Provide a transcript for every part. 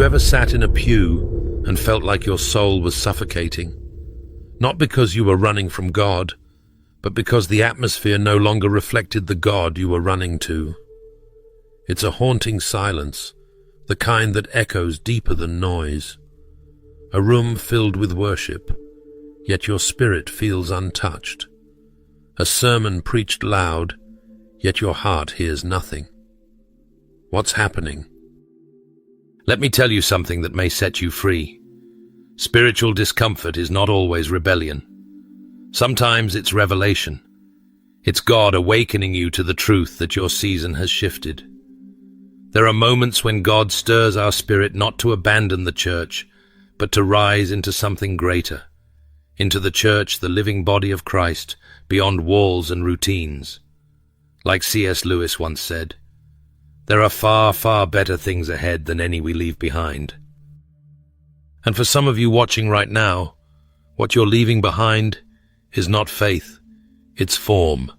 you ever sat in a pew and felt like your soul was suffocating? Not because you were running from God, but because the atmosphere no longer reflected the God you were running to. It's a haunting silence, the kind that echoes deeper than noise. A room filled with worship, yet your spirit feels untouched. A sermon preached loud, yet your heart hears nothing. What's happening? Let me tell you something that may set you free. Spiritual discomfort is not always rebellion. Sometimes it's revelation. It's God awakening you to the truth that your season has shifted. There are moments when God stirs our spirit not to abandon the church, but to rise into something greater, into the church, the living body of Christ, beyond walls and routines. Like C.S. Lewis once said, there are far, far better things ahead than any we leave behind. And for some of you watching right now, what you're leaving behind is not faith, it's form.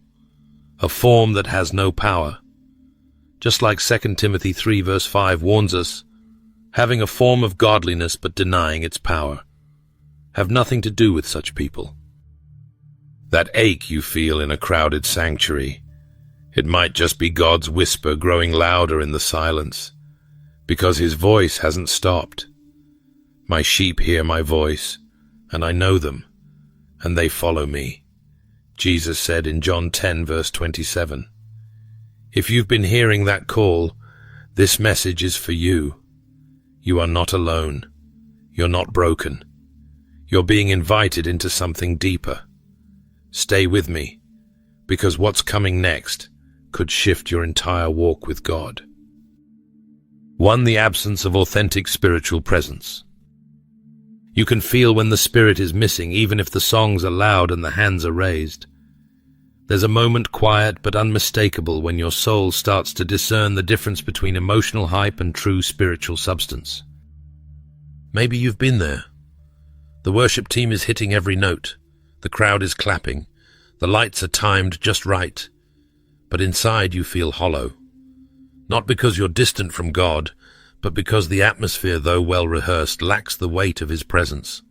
A form that has no power. Just like 2 Timothy 3 verse 5 warns us, having a form of godliness but denying its power. Have nothing to do with such people. That ache you feel in a crowded sanctuary, it might just be God's whisper growing louder in the silence, because his voice hasn't stopped. My sheep hear my voice, and I know them, and they follow me. Jesus said in John 10 verse 27. If you've been hearing that call, this message is for you. You are not alone. You're not broken. You're being invited into something deeper. Stay with me, because what's coming next could shift your entire walk with God. 1. The absence of authentic spiritual presence. You can feel when the spirit is missing, even if the songs are loud and the hands are raised. There's a moment quiet but unmistakable when your soul starts to discern the difference between emotional hype and true spiritual substance. Maybe you've been there. The worship team is hitting every note. The crowd is clapping. The lights are timed just right. But inside you feel hollow. Not because you're distant from God, but because the atmosphere, though well rehearsed, lacks the weight of his presence.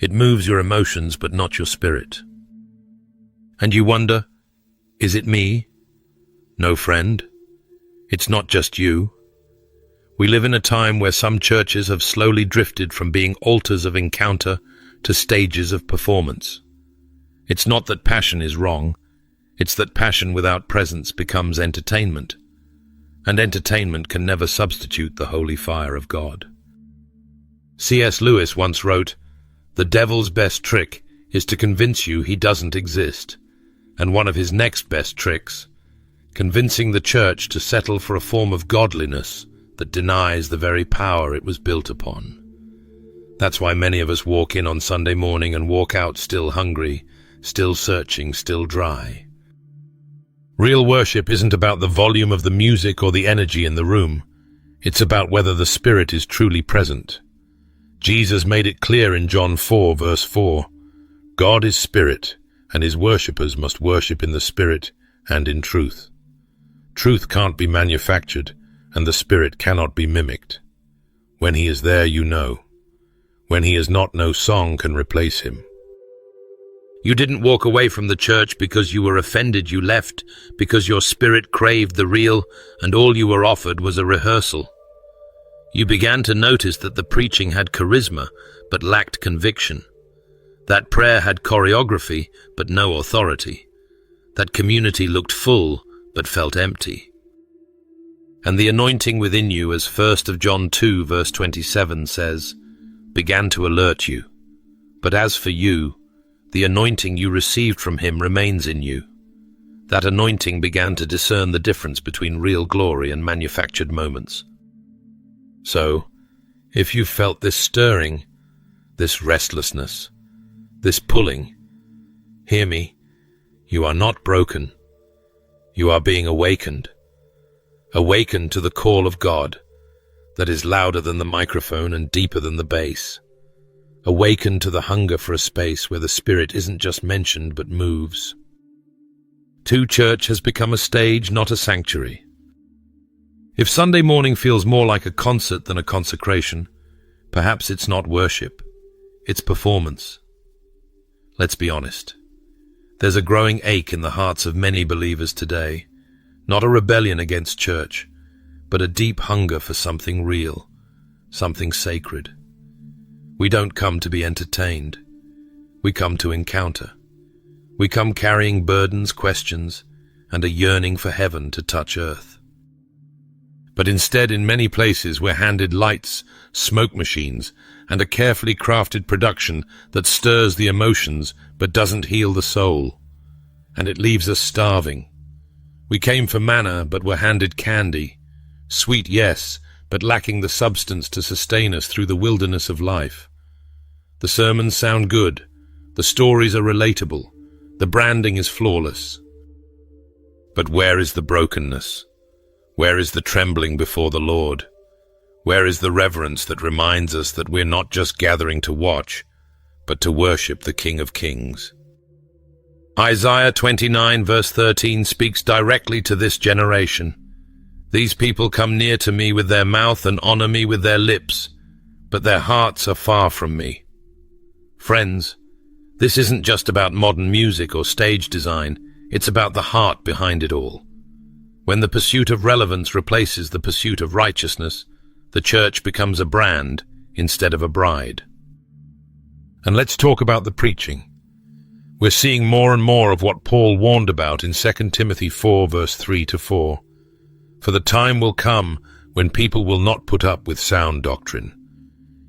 It moves your emotions but not your spirit. And you wonder, is it me? No, friend. It's not just you. We live in a time where some churches have slowly drifted from being altars of encounter to stages of performance. It's not that passion is wrong, it's that passion without presence becomes entertainment, and entertainment can never substitute the holy fire of God. C.S. Lewis once wrote, "The devil's best trick is to convince you he doesn't exist, and one of his next best tricks, convincing the church to settle for a form of godliness that denies the very power it was built upon." That's why many of us walk in on Sunday morning and walk out still hungry, still searching, still dry. Real worship isn't about the volume of the music or the energy in the room. It's about whether the Spirit is truly present. Jesus made it clear in John 4 verse 4, God is Spirit, and his worshippers must worship in the Spirit and in truth. Truth can't be manufactured, and the Spirit cannot be mimicked. When he is there, you know. When he is not, no song can replace him. You didn't walk away from the church because you were offended. You left because your spirit craved the real, and all you were offered was a rehearsal. You began to notice that the preaching had charisma, but lacked conviction. That prayer had choreography, but no authority. That community looked full, but felt empty. And the anointing within you, as 1 John 2 verse 27 says, began to alert you. But as for you, the anointing you received from him remains in you. That anointing began to discern the difference between real glory and manufactured moments. So, if you felt this stirring, this restlessness, this pulling, hear me, you are not broken. You are being awakened. Awakened to the call of God that is louder than the microphone and deeper than the bass. Awaken to the hunger for a space where the Spirit isn't just mentioned but moves. Church has become a stage, not a sanctuary. If Sunday morning feels more like a concert than a consecration, perhaps it's not worship, it's performance. Let's be honest. There's a growing ache in the hearts of many believers today, not a rebellion against church, but a deep hunger for something real, something sacred. We don't come to be entertained. We come to encounter. We come carrying burdens, questions, and a yearning for heaven to touch earth. But instead, in many places, we're handed lights, smoke machines, and a carefully crafted production that stirs the emotions but doesn't heal the soul. And it leaves us starving. We came for manna, but were handed candy. Sweet, yes, but lacking the substance to sustain us through the wilderness of life. The sermons sound good. The stories are relatable. The branding is flawless. But where is the brokenness? Where is the trembling before the Lord? Where is the reverence that reminds us that we're not just gathering to watch, but to worship the King of Kings? Isaiah 29 verse 13 speaks directly to this generation. These people come near to me with their mouth and honor me with their lips, but their hearts are far from me. Friends, this isn't just about modern music or stage design, it's about the heart behind it all. When the pursuit of relevance replaces the pursuit of righteousness, the church becomes a brand instead of a bride. And let's talk about the preaching. We're seeing more and more of what Paul warned about in 2 Timothy 4 verse 3-4. For the time will come when people will not put up with sound doctrine.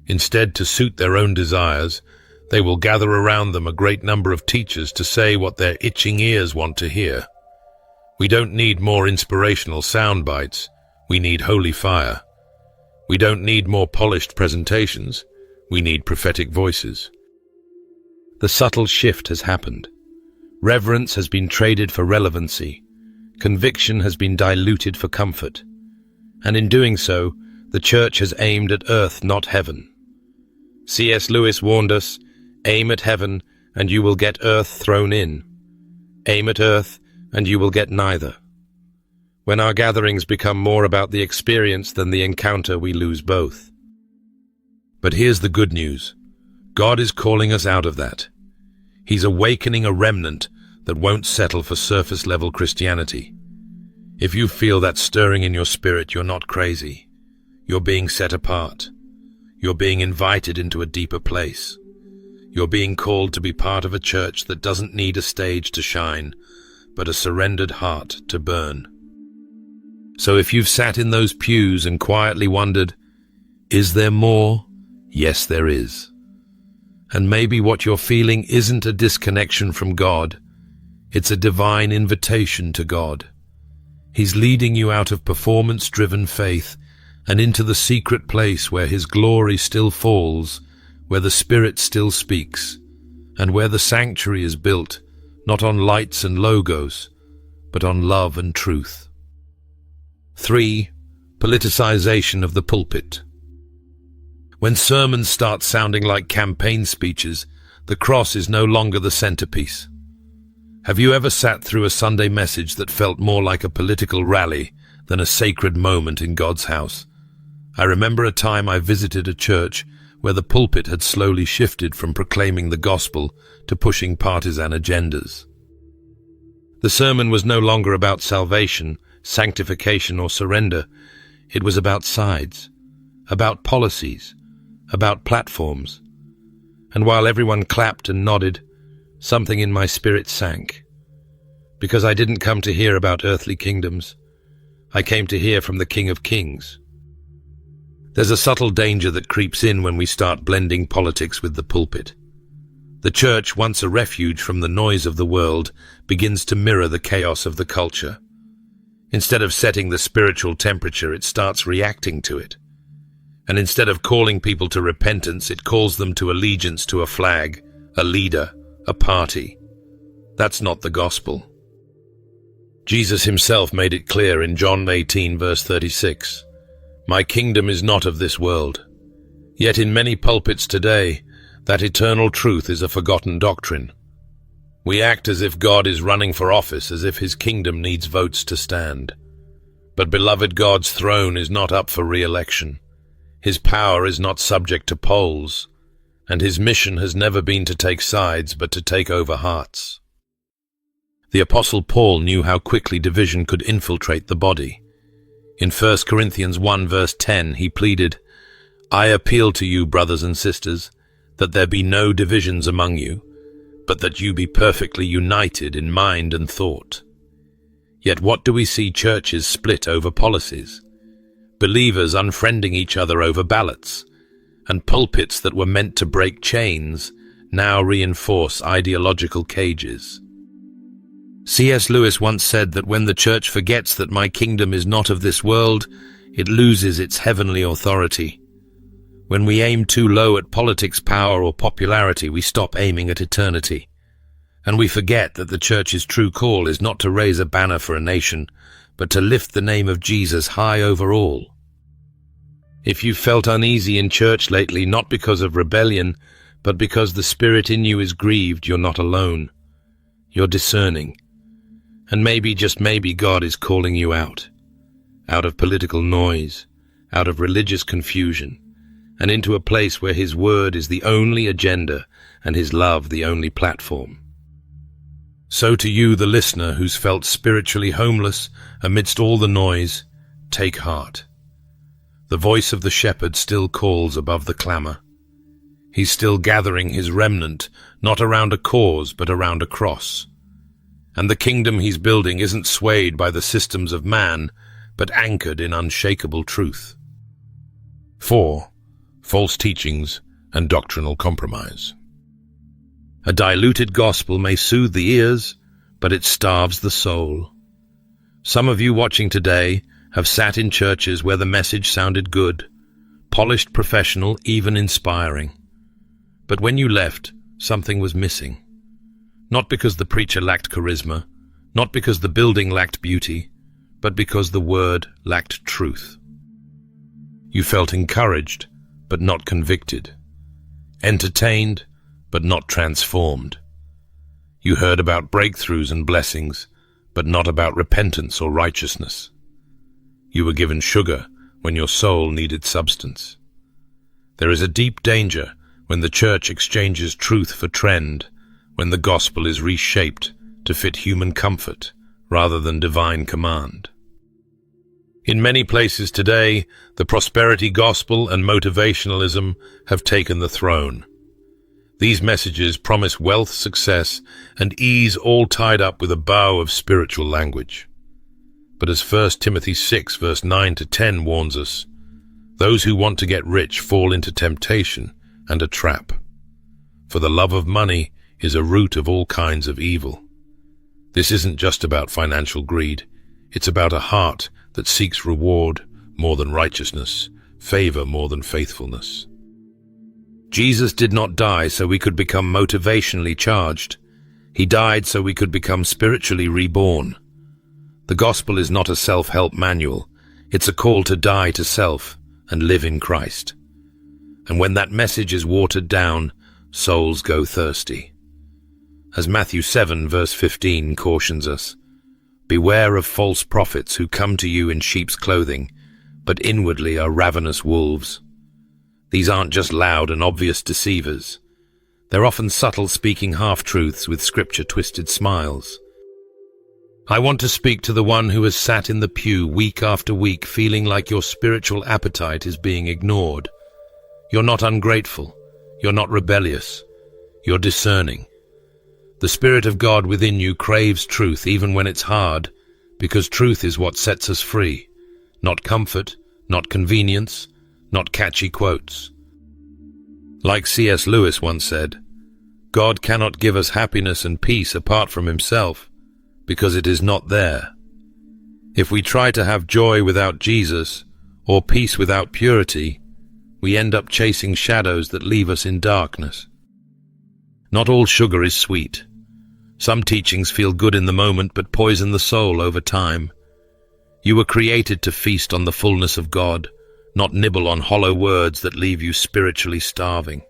Instead, to suit their own desires, they will gather around them a great number of teachers to say what their itching ears want to hear. We don't need more inspirational sound bites. We need holy fire. We don't need more polished presentations. We need prophetic voices. The subtle shift has happened. Reverence has been traded for relevancy. Conviction has been diluted for comfort. And in doing so, the church has aimed at earth, not heaven. C.S. Lewis warned us, aim at heaven, and you will get earth thrown in. Aim at earth, and you will get neither. When our gatherings become more about the experience than the encounter, we lose both. But here's the good news. God is calling us out of that. He's awakening a remnant that won't settle for surface-level Christianity. If you feel that stirring in your spirit, you're not crazy. You're being set apart. You're being invited into a deeper place. You're being called to be part of a church that doesn't need a stage to shine, but a surrendered heart to burn. So if you've sat in those pews and quietly wondered, is there more? Yes, there is. And maybe what you're feeling isn't a disconnection from God. It's a divine invitation to God. He's leading you out of performance-driven faith and into the secret place where His glory still falls, where the Spirit still speaks, and where the sanctuary is built, not on lights and logos, but on love and truth. 3. Politicization of the pulpit. When sermons start sounding like campaign speeches, the cross is no longer the centerpiece. Have you ever sat through a Sunday message that felt more like a political rally than a sacred moment in God's house? I remember a time I visited a church where the pulpit had slowly shifted from proclaiming the gospel to pushing partisan agendas. The sermon was no longer about salvation, sanctification, or surrender. It was about sides, about policies, about platforms. And while everyone clapped and nodded, something in my spirit sank. Because I didn't come to hear about earthly kingdoms. I came to hear from the King of Kings. There's a subtle danger that creeps in when we start blending politics with the pulpit. The church, once a refuge from the noise of the world, begins to mirror the chaos of the culture. Instead of setting the spiritual temperature, it starts reacting to it. And instead of calling people to repentance, it calls them to allegiance to a flag, a leader, a party. That's not the gospel. Jesus Himself made it clear in John 18 verse 36. My kingdom is not of this world. Yet in many pulpits today, that eternal truth is a forgotten doctrine. We act as if God is running for office, as if His kingdom needs votes to stand. But beloved, God's throne is not up for re-election. His power is not subject to polls, and his mission has never been to take sides, but to take over hearts. The Apostle Paul knew how quickly division could infiltrate the body. In 1 Corinthians 1 verse 10, he pleaded, "I appeal to you, brothers and sisters, that there be no divisions among you, but that you be perfectly united in mind and thought." Yet what do we see? Churches split over policies, believers unfriending each other over ballots, and pulpits that were meant to break chains now reinforce ideological cages. C.S. Lewis once said that when the church forgets that my kingdom is not of this world, it loses its heavenly authority. When we aim too low at politics, power, or popularity, we stop aiming at eternity. And we forget that the church's true call is not to raise a banner for a nation, but to lift the name of Jesus high over all. If you've felt uneasy in church lately, not because of rebellion, but because the Spirit in you is grieved, you're not alone. You're discerning. And maybe, just maybe, God is calling you out of political noise, out of religious confusion, and into a place where His Word is the only agenda and His love the only platform. So to you, the listener who's felt spiritually homeless amidst all the noise, take heart. The voice of the shepherd still calls above the clamor. He's still gathering his remnant, not around a cause, but around a cross. And the kingdom he's building isn't swayed by the systems of man, but anchored in unshakable truth. 4. False teachings and doctrinal compromise. A diluted gospel may soothe the ears, but it starves the soul. Some of you watching today have sat in churches where the message sounded good, polished, professional, even inspiring. But when you left, something was missing. Not because the preacher lacked charisma, not because the building lacked beauty, but because the word lacked truth. You felt encouraged, but not convicted. Entertained, but not transformed. You heard about breakthroughs and blessings, but not about repentance or righteousness. You were given sugar when your soul needed substance. There is a deep danger when the church exchanges truth for trend, when the gospel is reshaped to fit human comfort rather than divine command. In many places today, the prosperity gospel and motivationalism have taken the throne. These messages promise wealth, success, and ease, all tied up with a bow of spiritual language. But as 1 Timothy 6 verse 9 to 10 warns us, those who want to get rich fall into temptation and a trap. For the love of money is a root of all kinds of evil. This isn't just about financial greed. It's about a heart that seeks reward more than righteousness, favor more than faithfulness. Jesus did not die so we could become motivationally charged. He died so we could become spiritually reborn. The gospel is not a self-help manual. It's a call to die to self and live in Christ. And when that message is watered down, souls go thirsty. As Matthew 7 verse 15 cautions us, "Beware of false prophets who come to you in sheep's clothing, but inwardly are ravenous wolves." These aren't just loud and obvious deceivers. They're often subtle, speaking half-truths with scripture-twisted smiles. I want to speak to the one who has sat in the pew week after week feeling like your spiritual appetite is being ignored. You're not ungrateful. You're not rebellious. You're discerning. The Spirit of God within you craves truth even when it's hard, because truth is what sets us free. Not comfort, not convenience, not catchy quotes. Like C.S. Lewis once said, God cannot give us happiness and peace apart from Himself, because it is not there. If we try to have joy without Jesus, or peace without purity, we end up chasing shadows that leave us in darkness. Not all sugar is sweet. Some teachings feel good in the moment but poison the soul over time. You were created to feast on the fullness of God, not nibble on hollow words that leave you spiritually starving.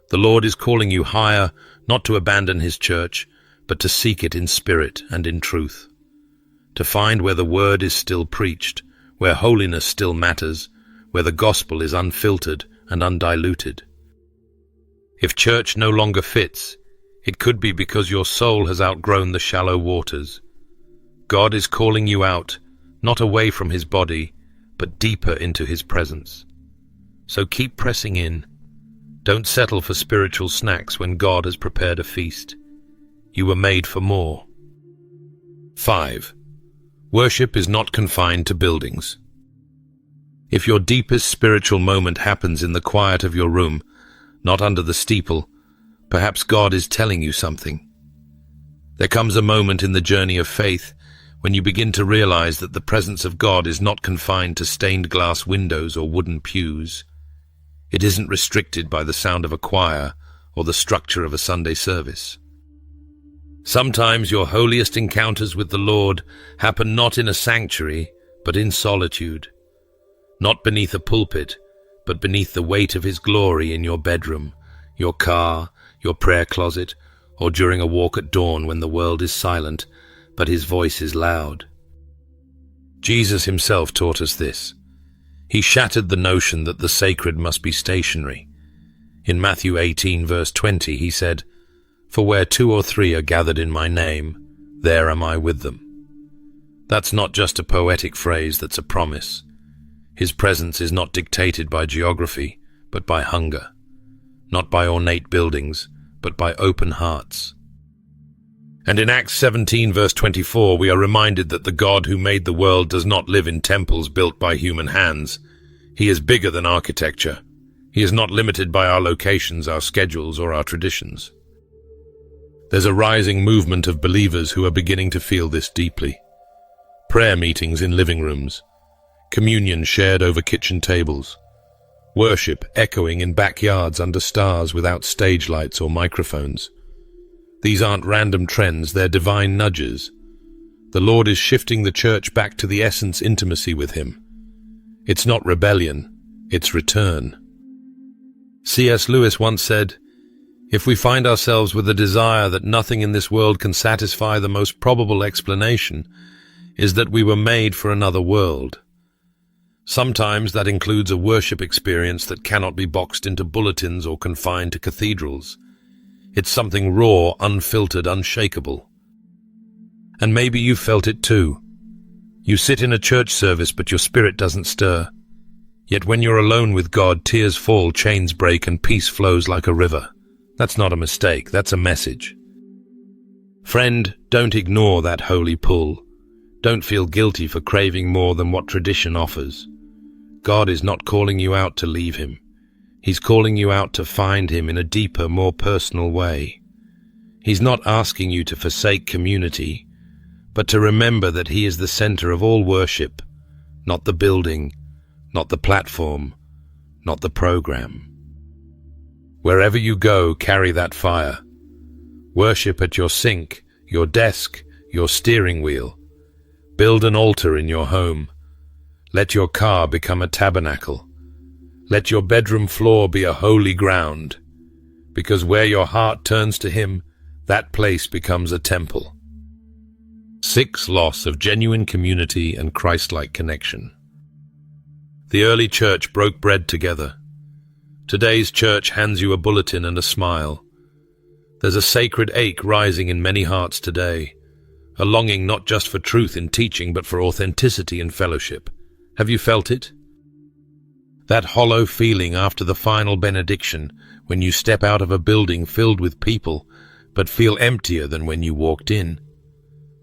The Lord is calling you higher, not to abandon His church, but to seek it in spirit and in truth. to find where the word is still preached, where holiness still matters, where the gospel is unfiltered and undiluted. If church no longer fits, it could be because your soul has outgrown the shallow waters. God is calling you out, not away from his body, but deeper into his presence. So keep pressing in. Don't settle for spiritual snacks when God has prepared a feast. You were made for more. 5. Worship is not confined to buildings. If your deepest spiritual moment happens in the quiet of your room, not under the steeple, perhaps God is telling you something. There comes a moment in the journey of faith when you begin to realize that the presence of God is not confined to stained glass windows or wooden pews. It isn't restricted by the sound of a choir or the structure of a Sunday service. Sometimes your holiest encounters with the Lord happen not in a sanctuary, but in solitude. Not beneath a pulpit, but beneath the weight of his glory in your bedroom, your car, your prayer closet, or during a walk at dawn when the world is silent, but his voice is loud. Jesus himself taught us this. He shattered the notion that the sacred must be stationary. In Matthew 18, verse 20, he said, "For where 2 or 3 are gathered in my name, there am I with them." That's not just a poetic phrase, that's a promise. His presence is not dictated by geography, but by hunger. Not by ornate buildings, but by open hearts. And in Acts 17, verse 24, we are reminded that the God who made the world does not live in temples built by human hands. He is bigger than architecture. He is not limited by our locations, our schedules, or our traditions. There's a rising movement of believers who are beginning to feel this deeply. Prayer meetings in living rooms, communion shared over kitchen tables, worship echoing in backyards under stars without stage lights or microphones. These aren't random trends, they're divine nudges. The Lord is shifting the church back to the essence intimacy with him. It's not rebellion, it's return. C.S. Lewis once said, "If we find ourselves with a desire that nothing in this world can satisfy, the most probable explanation is that we were made for another world." Sometimes that includes a worship experience that cannot be boxed into bulletins or confined to cathedrals. It's something raw, unfiltered, unshakable. And maybe you've felt it too. You sit in a church service, but your spirit doesn't stir. Yet when you're alone with God, tears fall, chains break, and peace flows like a river. That's not a mistake, that's a message. Friend, don't ignore that holy pull. Don't feel guilty for craving more than what tradition offers. God is not calling you out to leave him. He's calling you out to find him in a deeper, more personal way. He's not asking you to forsake community, but to remember that he is the center of all worship, not the building, not the platform, not the program. Wherever you go, carry that fire. Worship at your sink, your desk, your steering wheel. Build an altar in your home. Let your car become a tabernacle. Let your bedroom floor be a holy ground, because where your heart turns to him, that place becomes a temple. 6. Loss of genuine community and Christ-like connection. The early church broke bread together. Today's church hands you a bulletin and a smile. There's a sacred ache rising in many hearts today, a longing not just for truth in teaching, but for authenticity in fellowship. Have you felt it? That hollow feeling after the final benediction, when you step out of a building filled with people, but feel emptier than when you walked in.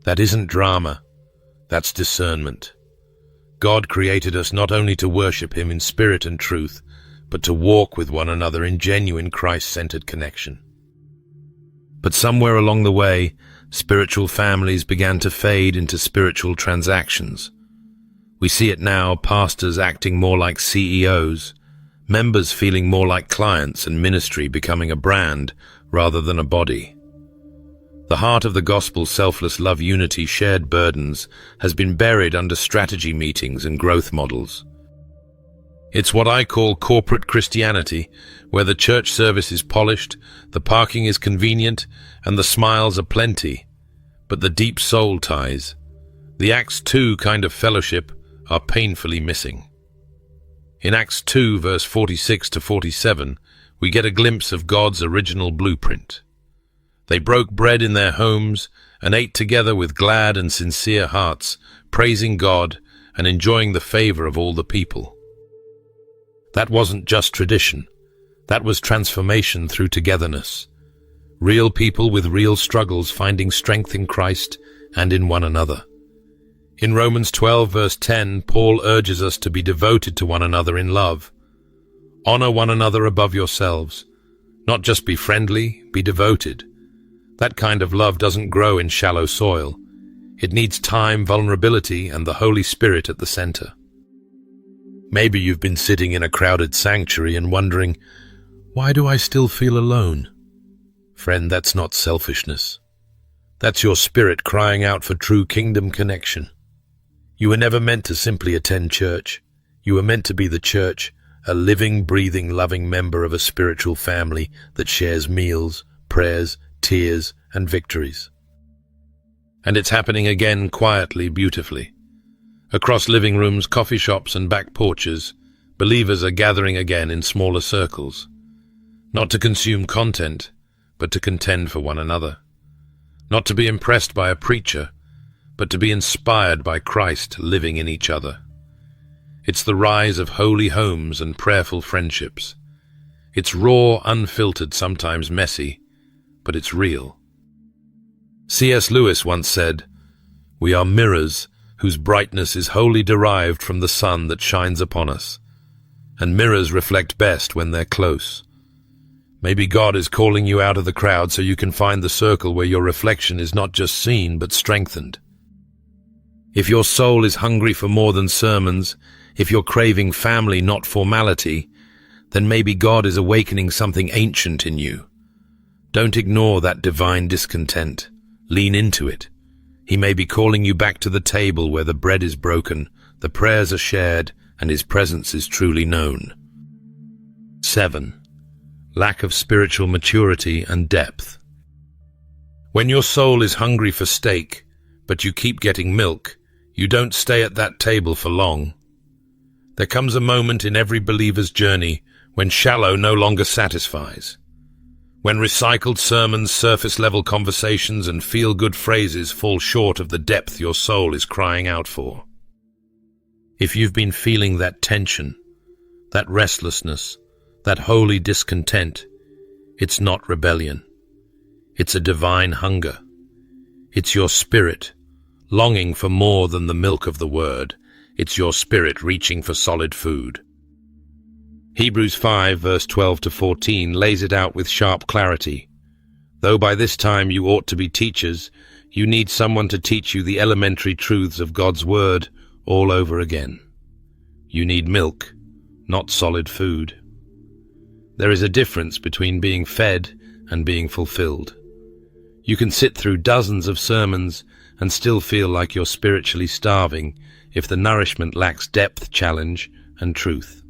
That isn't drama, that's discernment. God created us not only to worship him in spirit and truth, but to walk with one another in genuine Christ-centered connection. But somewhere along the way, spiritual families began to fade into spiritual transactions. We see it now, pastors acting more like CEOs, members feeling more like clients, and ministry becoming a brand rather than a body. The heart of the gospel, selfless love, unity, shared burdens, has been buried under strategy meetings and growth models. It's what I call corporate Christianity, where the church service is polished, the parking is convenient, and the smiles are plenty, but the deep soul ties, The Acts 2 kind of fellowship are painfully missing. In Acts 2, verse 46 to 47, we get a glimpse of God's original blueprint. They broke bread in their homes and ate together with glad and sincere hearts, praising God and enjoying the favor of all the people. That wasn't just tradition. That was transformation through togetherness. Real people with real struggles finding strength in Christ and in one another. In Romans 12, verse 10, Paul urges us to be devoted to one another in love. Honor one another above yourselves. Not just be friendly, be devoted. That kind of love doesn't grow in shallow soil. It needs time, vulnerability, and the Holy Spirit at the center. Maybe you've been sitting in a crowded sanctuary and wondering, why do I still feel alone? Friend, that's not selfishness. That's your spirit crying out for true kingdom connection. You were never meant to simply attend church. You were meant to be the church, a living, breathing, loving member of a spiritual family that shares meals, prayers, tears, and victories. And it's happening again quietly, beautifully. Across living rooms, coffee shops, and back porches, believers are gathering again in smaller circles. Not to consume content, but to contend for one another. Not to be impressed by a preacher, but to be inspired by Christ living in each other. It's the rise of holy homes and prayerful friendships. It's raw, unfiltered, sometimes messy, but it's real. C.S. Lewis once said, "We are mirrors whose brightness is wholly derived from the sun that shines upon us, and mirrors reflect best when they're close." Maybe God is calling you out of the crowd so you can find the circle where your reflection is not just seen but strengthened. If your soul is hungry for more than sermons, if you're craving family, not formality, then maybe God is awakening something ancient in you. Don't ignore that divine discontent. Lean into it. He may be calling you back to the table where the bread is broken, the prayers are shared, and His presence is truly known. 7. Lack of spiritual maturity and depth. When your soul is hungry for steak, but you keep getting milk, you don't stay at that table for long. There comes a moment in every believer's journey when shallow no longer satisfies. When recycled sermons, surface-level conversations, and feel-good phrases fall short of the depth your soul is crying out for. If you've been feeling that tension, that restlessness, that holy discontent, it's not rebellion. It's a divine hunger. It's your spirit, longing for more than the milk of the word. It's your spirit reaching for solid food. Hebrews 5, verse 12 to 14 lays it out with sharp clarity. Though by this time you ought to be teachers, you need someone to teach you the elementary truths of God's word all over again. You need milk, not solid food. There is a difference between being fed and being fulfilled. You can sit through dozens of sermons and still feel like you're spiritually starving if the nourishment lacks depth, challenge, and truth.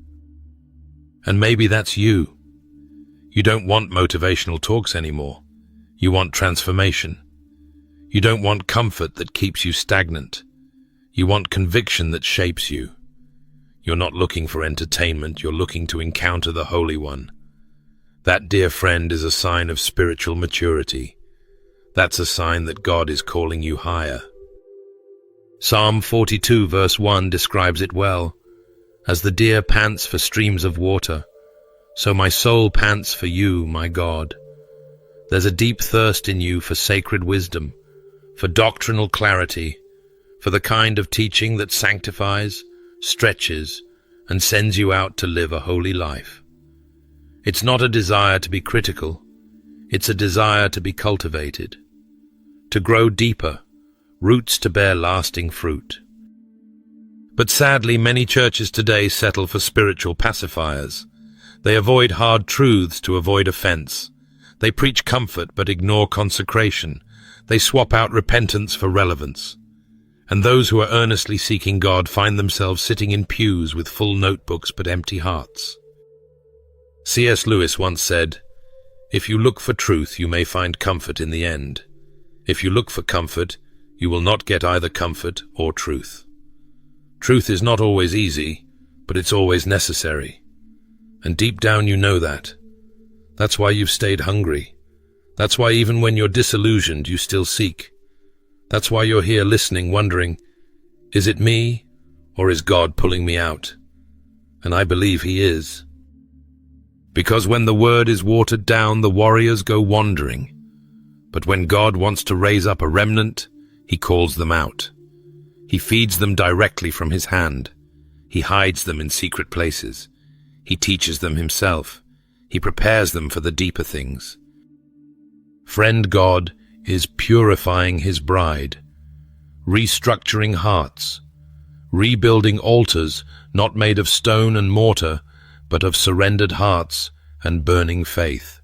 And maybe that's you. You don't want motivational talks anymore. You want transformation. You don't want comfort that keeps you stagnant. You want conviction that shapes you. You're not looking for entertainment, you're looking to encounter the Holy One. That, dear friend, is a sign of spiritual maturity. That's a sign that God is calling you higher. Psalm 42 verse 1 describes it well. As the deer pants for streams of water, so my soul pants for you, my God. There's a deep thirst in you for sacred wisdom, for doctrinal clarity, for the kind of teaching that sanctifies, stretches, and sends you out to live a holy life. It's not a desire to be critical, it's a desire to be cultivated, to grow deeper, roots to bear lasting fruit. But sadly, many churches today settle for spiritual pacifiers. They avoid hard truths to avoid offense. They preach comfort but ignore consecration. They swap out repentance for relevance. And those who are earnestly seeking God find themselves sitting in pews with full notebooks but empty hearts. C.S. Lewis once said, "If you look for truth, you may find comfort in the end. If you look for comfort, you will not get either comfort or truth. Truth is not always easy, but it's always necessary. And deep down you know that. That's why you've stayed hungry. That's why even when you're disillusioned, you still seek. That's why you're here listening, wondering, is it me, or is God pulling me out? And I believe He is. Because when the word is watered down, the warriors go wandering. But when God wants to raise up a remnant, He calls them out. He feeds them directly from His hand. He hides them in secret places. He teaches them Himself. He prepares them for the deeper things. Friend, God is purifying His bride, restructuring hearts, rebuilding altars not made of stone and mortar, but of surrendered hearts and burning faith.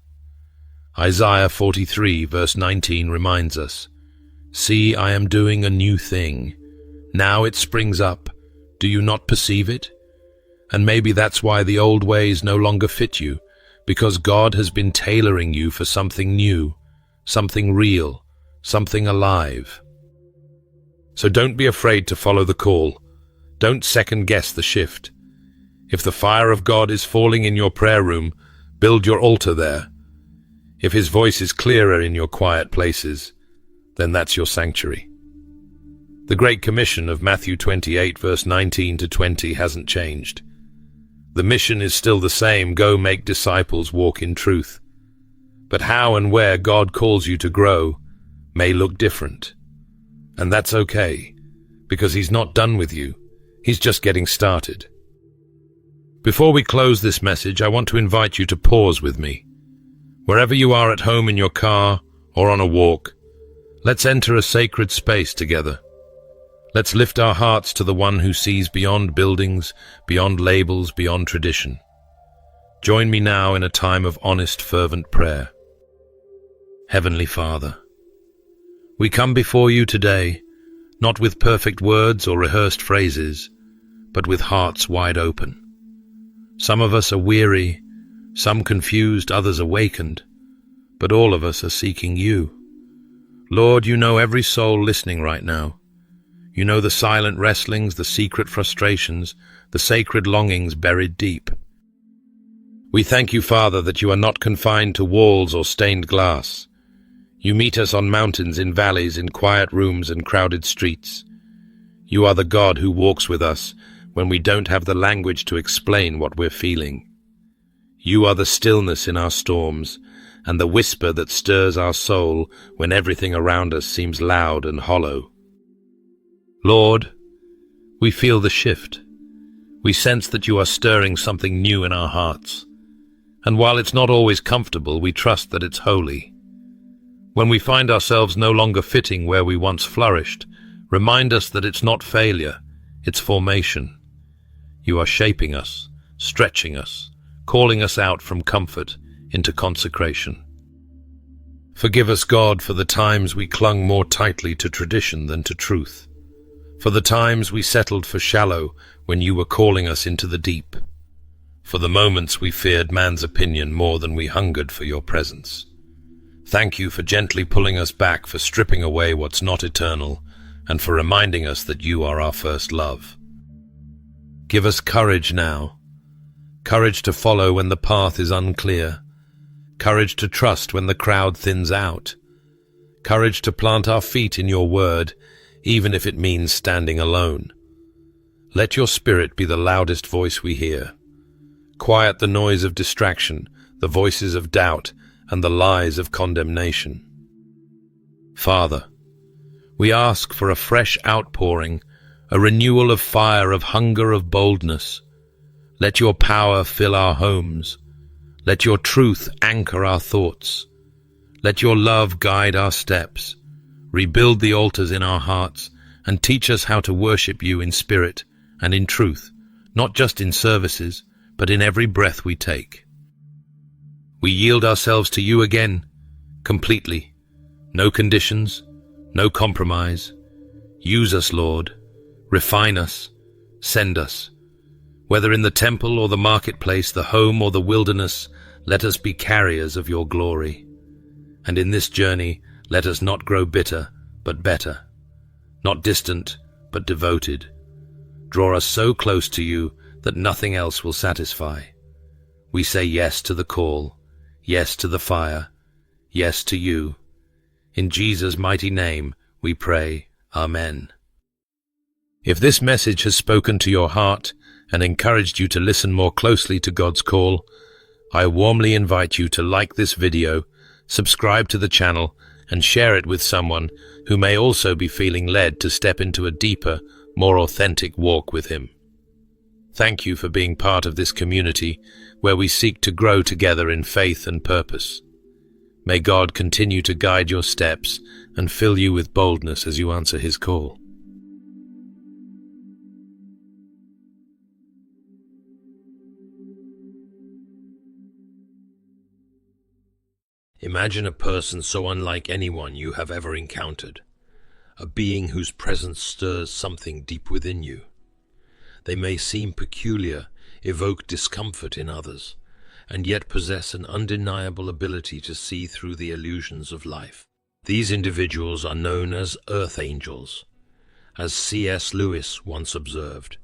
Isaiah 43 verse 19 reminds us, "See, I am doing a new thing. Now it springs up. Do you not perceive it?" And maybe that's why the old ways no longer fit you, because God has been tailoring you for something new, something real, something alive. So don't be afraid to follow the call. Don't second-guess the shift. If the fire of God is falling in your prayer room, build your altar there. If His voice is clearer in your quiet places, then that's your sanctuary. The Great Commission of Matthew 28 verse 19 to 20 hasn't changed. The mission is still the same: go make disciples, walk in truth. But how and where God calls you to grow may look different. And that's okay, because He's not done with you. He's just getting started. Before we close this message, I want to invite you to pause with me. Wherever you are, at home, in your car, or on a walk, let's enter a sacred space together. Let's lift our hearts to the One who sees beyond buildings, beyond labels, beyond tradition. Join me now in a time of honest, fervent prayer. Heavenly Father, we come before you today, not with perfect words or rehearsed phrases, but with hearts wide open. Some of us are weary, some confused, others awakened, but all of us are seeking you. Lord, you know every soul listening right now. You know the silent wrestlings, the secret frustrations, the sacred longings buried deep. We thank you, Father, that you are not confined to walls or stained glass. You meet us on mountains, in valleys, in quiet rooms and crowded streets. You are the God who walks with us when we don't have the language to explain what we're feeling. You are the stillness in our storms and the whisper that stirs our soul when everything around us seems loud and hollow. Lord, we feel the shift. We sense that you are stirring something new in our hearts. And while it's not always comfortable, we trust that it's holy. When we find ourselves no longer fitting where we once flourished, remind us that it's not failure, it's formation. You are shaping us, stretching us, calling us out from comfort into consecration. Forgive us, God, for the times we clung more tightly to tradition than to truth, for the times we settled for shallow when you were calling us into the deep, for the moments we feared man's opinion more than we hungered for your presence. Thank you for gently pulling us back, for stripping away what's not eternal, and for reminding us that you are our first love. Give us courage now, courage to follow when the path is unclear, courage to trust when the crowd thins out, courage to plant our feet in your word, even if it means standing alone. Let your Spirit be the loudest voice we hear. Quiet the noise of distraction, the voices of doubt, and the lies of condemnation. Father, we ask for a fresh outpouring, a renewal of fire, of hunger, of boldness. Let your power fill our homes. Let your truth anchor our thoughts. Let your love guide our steps. Rebuild the altars in our hearts and teach us how to worship you in spirit and in truth, not just in services, but in every breath we take. We yield ourselves to you again, completely. No conditions, no compromise. Use us, Lord. Refine us. Send us. Whether in the temple or the marketplace, the home or the wilderness, let us be carriers of your glory. And in this journey, let us not grow bitter, but better. not distant, but devoted. Draw us so close to you that nothing else will satisfy. We say yes to the call, yes to the fire, yes to you. In Jesus' mighty name we pray. Amen. If this message has spoken to your heart and encouraged you to listen more closely to God's call, I warmly invite you to like this video, subscribe to the channel, and share it with someone who may also be feeling led to step into a deeper, more authentic walk with Him. Thank you for being part of this community where we seek to grow together in faith and purpose. May God continue to guide your steps and fill you with boldness as you answer His call. Imagine a person so unlike anyone you have ever encountered, a being whose presence stirs something deep within you. They may seem peculiar, evoke discomfort in others, and yet possess an undeniable ability to see through the illusions of life. These individuals are known as earth angels. As C.S. Lewis once observed,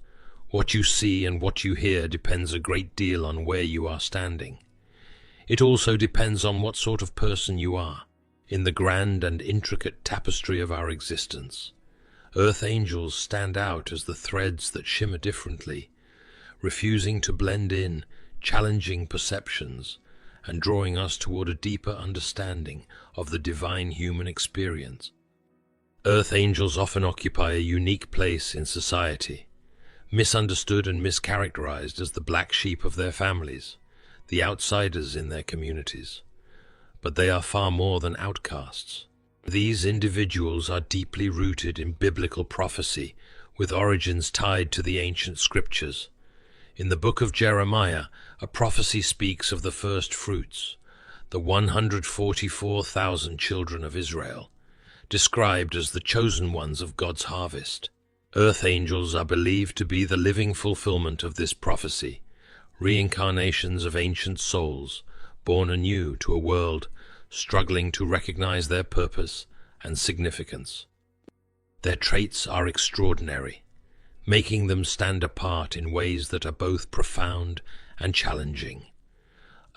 what you see and what you hear depends a great deal on where you are standing. It also depends on what sort of person you are. In the grand and intricate tapestry of our existence, earth angels stand out as the threads that shimmer differently, refusing to blend in, challenging perceptions, and drawing us toward a deeper understanding of the divine human experience. Earth angels often occupy a unique place in society, misunderstood and mischaracterized as the black sheep of their families, the outsiders in their communities. But they are far more than outcasts. These individuals are deeply rooted in biblical prophecy, with origins tied to the ancient scriptures. In the book of Jeremiah, a prophecy speaks of the first fruits, the 144,000 children of Israel, described as the chosen ones of God's harvest. Earth angels are believed to be the living fulfillment of this prophecy, reincarnations of ancient souls, born anew to a world struggling to recognize their purpose and significance. Their traits are extraordinary, making them stand apart in ways that are both profound and challenging.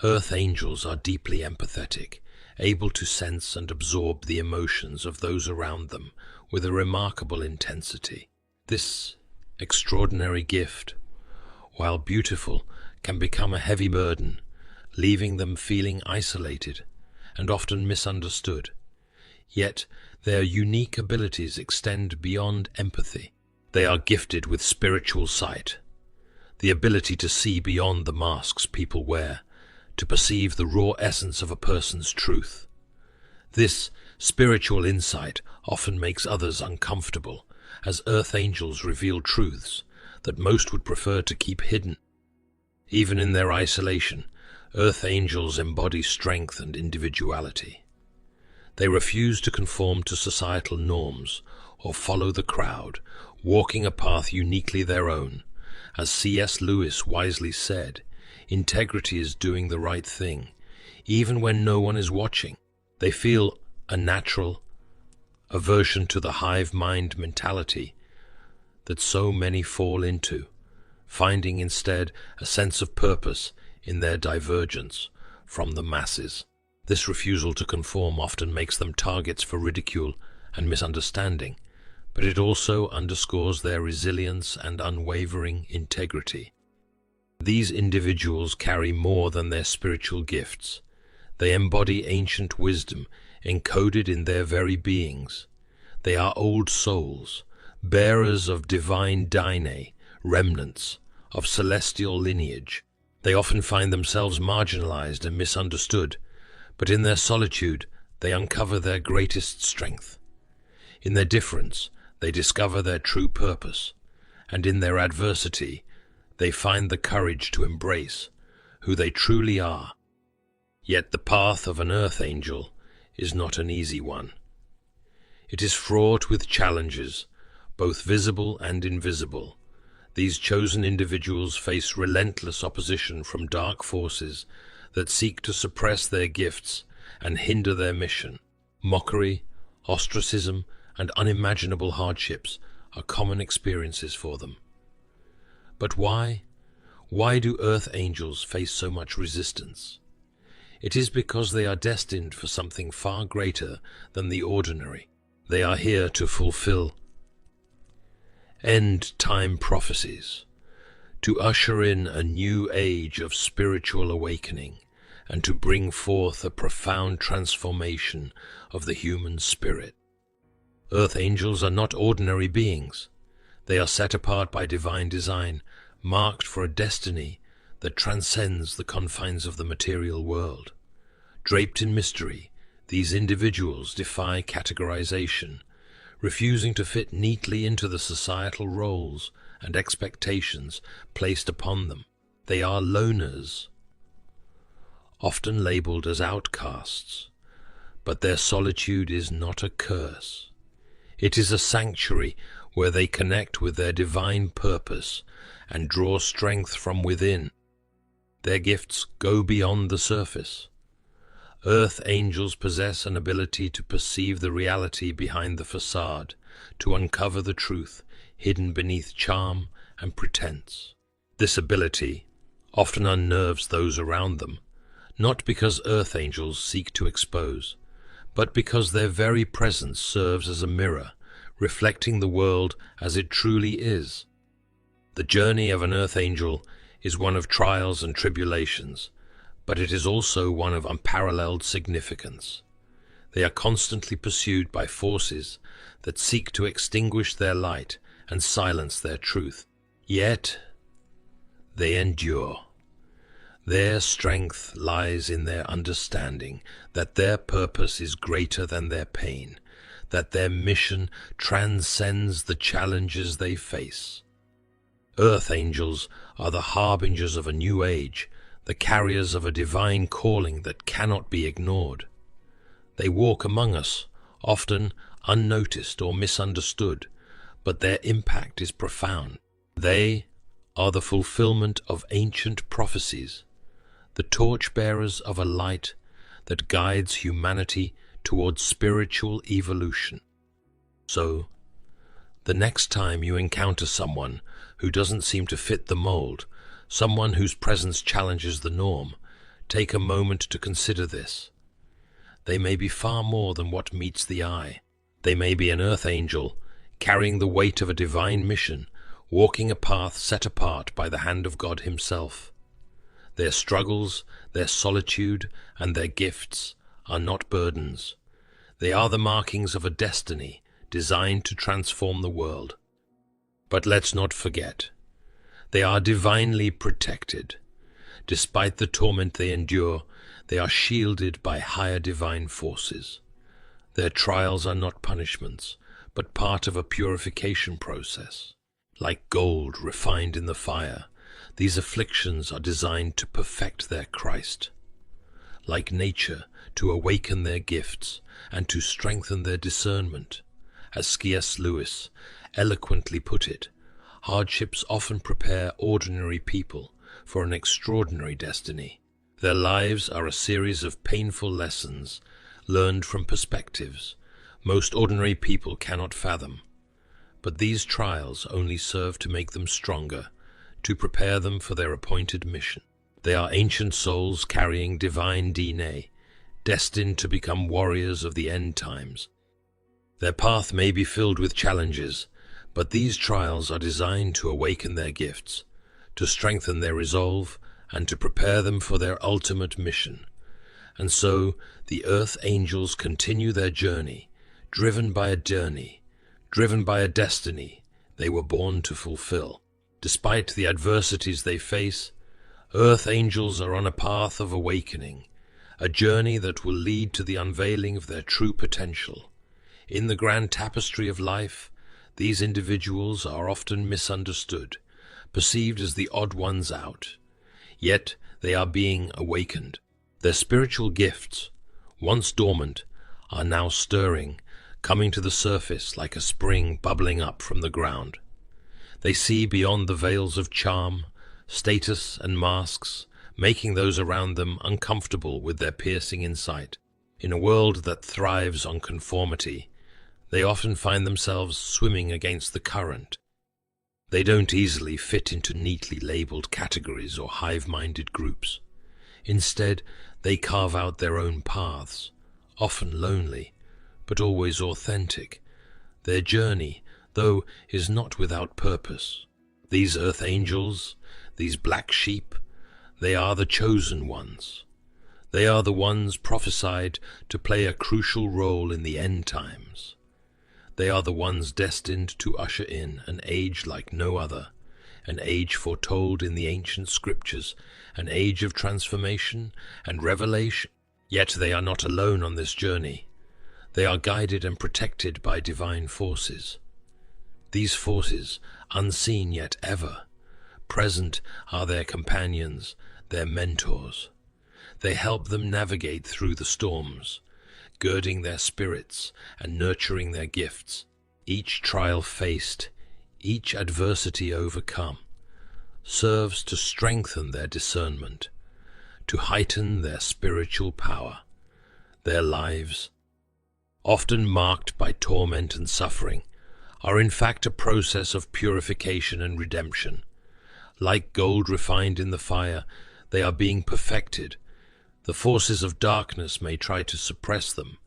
Earth angels are deeply empathetic, able to sense and absorb the emotions of those around them with a remarkable intensity. This extraordinary gift, while beautiful, can become a heavy burden, leaving them feeling isolated and often misunderstood. Yet their unique abilities extend beyond empathy. They are gifted with spiritual sight, the ability to see beyond the masks people wear, to perceive the raw essence of a person's truth. This spiritual insight often makes others uncomfortable, as earth angels reveal truths that most would prefer to keep hidden. Even in their isolation, earth angels embody strength and individuality. They refuse to conform to societal norms or follow the crowd, walking a path uniquely their own. As C.S. Lewis wisely said, integrity is doing the right thing, even when no one is watching. They feel a natural aversion to the hive mind mentality that so many fall into, finding instead a sense of purpose in their divergence from the masses. This refusal to conform often makes them targets for ridicule and misunderstanding, but it also underscores their resilience and unwavering integrity. These individuals carry more than their spiritual gifts. They embody ancient wisdom encoded in their very beings. They are old souls, bearers of divine DNA, remnants of celestial lineage. They often find themselves marginalized and misunderstood, but in their solitude they uncover their greatest strength. In their difference, they discover their true purpose, and in their adversity, they find the courage to embrace who they truly are. Yet the path of an earth angel is not an easy one. It is fraught with challenges, both visible and invisible. These chosen individuals face relentless opposition from dark forces that seek to suppress their gifts and hinder their mission. Mockery, ostracism, and unimaginable hardships are common experiences for them. But why? Why do earth angels face so much resistance? It is because they are destined for something far greater than the ordinary. They are here to fulfill end-time prophecies, to usher in a new age of spiritual awakening, and to bring forth a profound transformation of the human spirit. Earth angels are not ordinary beings. They are set apart by divine design, marked for a destiny that transcends the confines of the material world. Draped in mystery, these individuals defy categorization, refusing to fit neatly into the societal roles and expectations placed upon them. They are loners, often labeled as outcasts, but their solitude is not a curse. It is a sanctuary where they connect with their divine purpose and draw strength from within. Their gifts go beyond the surface. Earth angels possess an ability to perceive the reality behind the facade, to uncover the truth hidden beneath charm and pretense. This ability often unnerves those around them, not because earth angels seek to expose, but because their very presence serves as a mirror, reflecting the world as it truly is. The journey of an earth angel is one of trials and tribulations, but it is also one of unparalleled significance. They are constantly pursued by forces that seek to extinguish their light and silence their truth. Yet they endure. Their strength lies in their understanding that their purpose is greater than their pain, that their mission transcends the challenges they face. Earth angels are the harbingers of a new age, the carriers of a divine calling that cannot be ignored. They walk among us, often unnoticed or misunderstood, but their impact is profound. They are the fulfillment of ancient prophecies, the torchbearers of a light that guides humanity towards spiritual evolution. So, the next time you encounter someone who doesn't seem to fit the mold, someone whose presence challenges the norm, take a moment to consider this. They may be far more than what meets the eye. They may be an earth angel, carrying the weight of a divine mission, walking a path set apart by the hand of God Himself. Their struggles, their solitude, and their gifts are not burdens. They are the markings of a destiny designed to transform the world. But let's not forget, they are divinely protected. Despite the torment they endure, they are shielded by higher divine forces. Their trials are not punishments, but part of a purification process. Like gold refined in the fire, these afflictions are designed to perfect their Christ. Like nature, to awaken their gifts and to strengthen their discernment. As C.S. Lewis eloquently put it, hardships often prepare ordinary people for an extraordinary destiny. Their lives are a series of painful lessons learned from perspectives most ordinary people cannot fathom. But these trials only serve to make them stronger, to prepare them for their appointed mission. They are ancient souls carrying divine DNA, destined to become warriors of the end times. Their path may be filled with challenges, but these trials are designed to awaken their gifts, to strengthen their resolve, and to prepare them for their ultimate mission. And so the earth angels continue their journey, driven by a destiny they were born to fulfill. Despite the adversities they face, earth angels are on a path of awakening, a journey that will lead to the unveiling of their true potential. In the grand tapestry of life, these individuals are often misunderstood, perceived as the odd ones out. Yet they are being awakened. Their spiritual gifts, once dormant, are now stirring, coming to the surface like a spring bubbling up from the ground. They see beyond the veils of charm, status, and masks, making those around them uncomfortable with their piercing insight. In a world that thrives on conformity, They often find themselves swimming against the current. They don't easily fit into neatly labeled categories or hive-minded groups. Instead, they carve out their own paths, often lonely, but always authentic. Their journey, though, is not without purpose. These earth angels, these black sheep, they are the chosen ones. They are the ones prophesied to play a crucial role in the end times. They are the ones destined to usher in an age like no other, an age foretold in the ancient scriptures, an age of transformation and revelation. Yet they are not alone on this journey. They are guided and protected by divine forces. These forces, unseen yet ever present, are their companions, their mentors. They help them navigate through the storms, girding their spirits and nurturing their gifts. Each trial faced, each adversity overcome, serves to strengthen their discernment, to heighten their spiritual power. Their lives, often marked by torment and suffering, are in fact a process of purification and redemption. Like gold refined in the fire, they are being perfected. The forces of darkness may try to suppress them,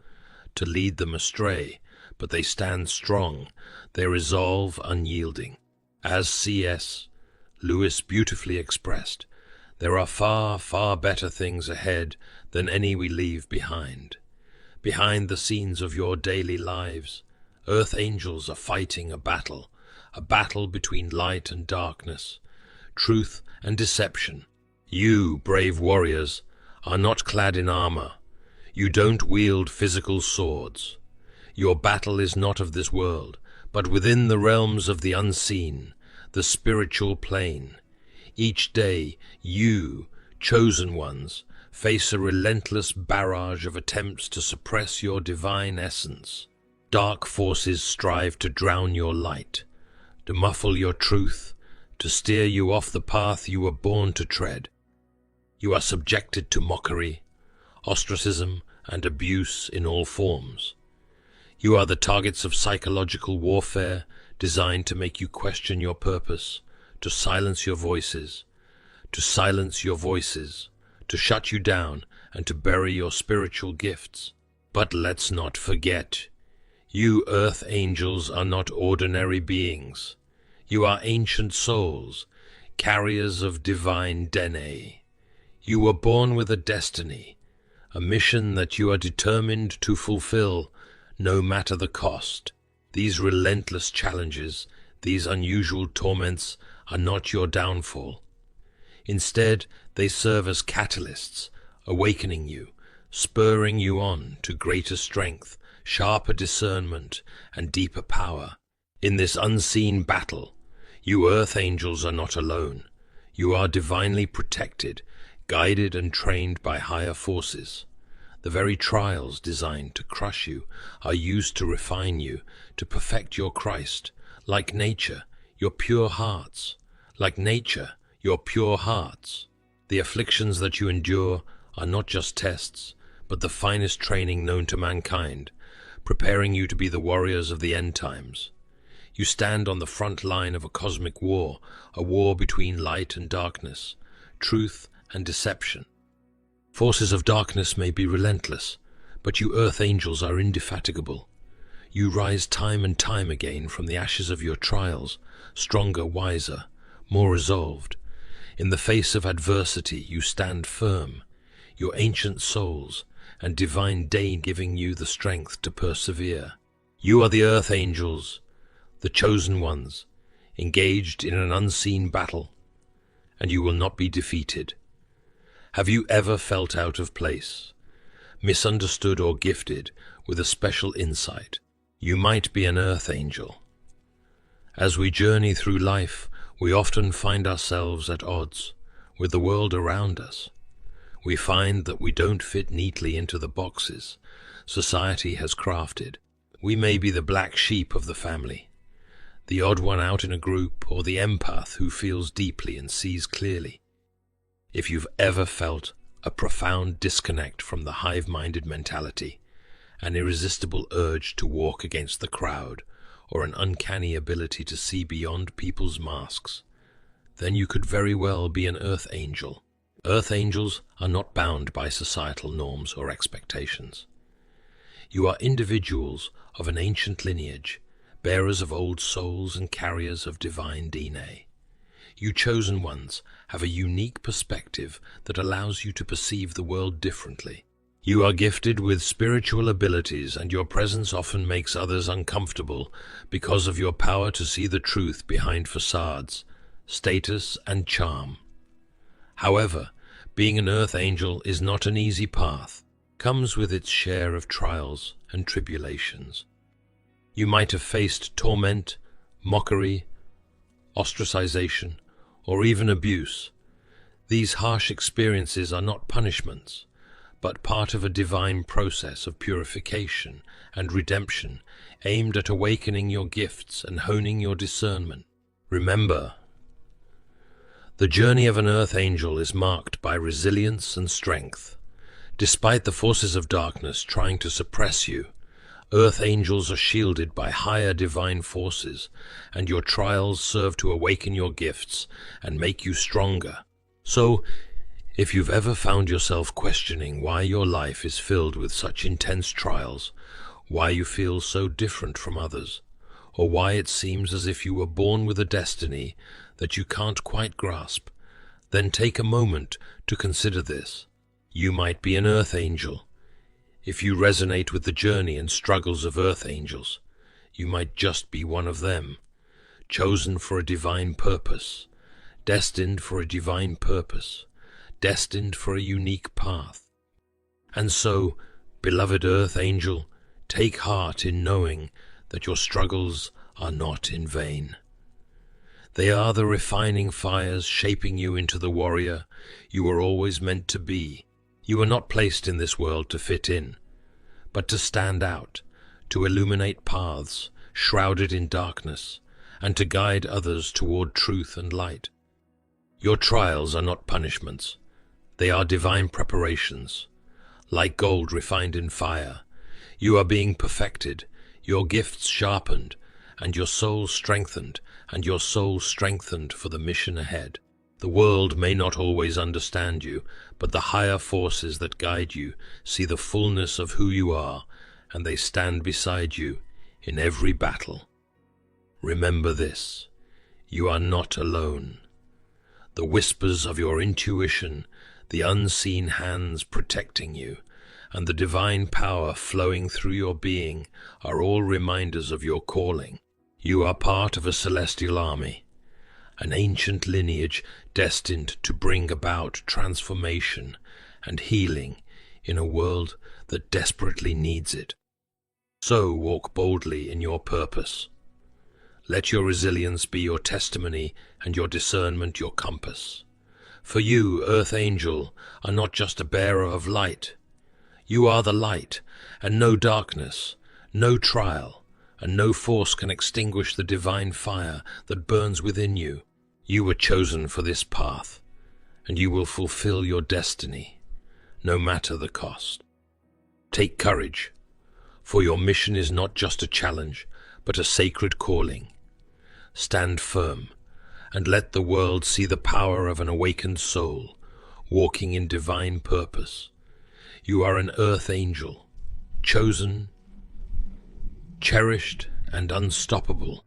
to lead them astray, but they stand strong, their resolve unyielding. As C.S. Lewis beautifully expressed, there are far, far better things ahead than any we leave behind. Behind the scenes of your daily lives, earth angels are fighting a battle between light and darkness, truth and deception. You, brave warriors, are not clad in armor. You don't wield physical swords. Your battle is not of this world, but within the realms of the unseen, the spiritual plane. Each day, you, chosen ones, face a relentless barrage of attempts to suppress your divine essence. Dark forces strive to drown your light, to muffle your truth, to steer you off the path you were born to tread. You are subjected to mockery, ostracism, and abuse in all forms. You are the targets of psychological warfare designed to make you question your purpose, to silence your voices, to shut you down, and to bury your spiritual gifts. But let's not forget, you earth angels are not ordinary beings. You are ancient souls, carriers of divine DNA. You were born with a destiny, a mission that you are determined to fulfill, no matter the cost. These relentless challenges, these unusual torments, are not your downfall. Instead, they serve as catalysts, awakening you, spurring you on to greater strength, sharper discernment, and deeper power. In this unseen battle, you earth angels are not alone. You are divinely protected, guided and trained by higher forces. The very trials designed to crush you are used to refine you, to perfect your Christ. Like nature, your pure hearts. Like nature, your pure hearts. The afflictions that you endure are not just tests, but the finest training known to mankind, preparing you to be the warriors of the end times. You stand on the front line of a cosmic war, a war between light and darkness, truth and deception. Forces of darkness may be relentless, but you earth angels are indefatigable. You rise time and time again from the ashes of your trials, stronger, wiser, more resolved. In the face of adversity, you stand firm, your ancient souls and divine day giving you the strength to persevere. You are the earth angels, the chosen ones, engaged in an unseen battle, and you will not be defeated. Have you ever felt out of place, misunderstood or gifted with a special insight? You might be an earth angel. As we journey through life, we often find ourselves at odds with the world around us. We find that we don't fit neatly into the boxes society has crafted. We may be the black sheep of the family, the odd one out in a group, or the empath who feels deeply and sees clearly. If you've ever felt a profound disconnect from the hive-minded mentality an irresistible urge to walk against the crowd, or an uncanny ability to see beyond people's masks, then you could very well be an Earth Angel. Earth Angels are not bound by societal norms or expectations. You are individuals of an ancient lineage, bearers of old souls and carriers of divine DNA. You chosen ones have a unique perspective that allows you to perceive the world differently. You are gifted with spiritual abilities, and your presence often makes others uncomfortable because of your power to see the truth behind facades, status, and charm. However, being an Earth Angel is not an easy path. It comes with its share of trials and tribulations. You might have faced torment, mockery, ostracization, or even abuse. These harsh experiences are not punishments, but part of a divine process of purification and redemption aimed at awakening your gifts and honing your discernment. Remember, the journey of an Earth Angel is marked by resilience and strength. Despite the forces of darkness trying to suppress you, Earth Angels are shielded by higher divine forces, and your trials serve to awaken your gifts and make you stronger. So, if you've ever found yourself questioning why your life is filled with such intense trials, why you feel so different from others, or why it seems as if you were born with a destiny that you can't quite grasp, then take a moment to consider this. You might be an Earth Angel. If you resonate with the journey and struggles of Earth Angels, you might just be one of them, chosen for a divine purpose, destined for a divine purpose, destined for a unique path. And so, beloved Earth Angel, take heart in knowing that your struggles are not in vain. They are the refining fires shaping you into the warrior you were always meant to be. You were not placed in this world to fit in, but to stand out, to illuminate paths shrouded in darkness, and to guide others toward truth and light. Your trials are not punishments. They are divine preparations. Like gold refined in fire, you are being perfected, your gifts sharpened, and your soul strengthened, for the mission ahead. The world may not always understand you, but the higher forces that guide you see the fullness of who you are, and they stand beside you in every battle. Remember this: you are not alone. The whispers of your intuition, the unseen hands protecting you, and the divine power flowing through your being are all reminders of your calling. You are part of a celestial army, an ancient lineage destined to bring about transformation and healing in a world that desperately needs it. So walk boldly in your purpose. Let your resilience be your testimony and your discernment your compass. For you, Earth Angel, are not just a bearer of light. You are the light, and no darkness, no trial, and no force can extinguish the divine fire that burns within you. You were chosen for this path, and you will fulfill your destiny, no matter the cost. Take courage, for your mission is not just a challenge, but a sacred calling. Stand firm, and let the world see the power of an awakened soul, walking in divine purpose. You are an Earth Angel, chosen, cherished, and unstoppable.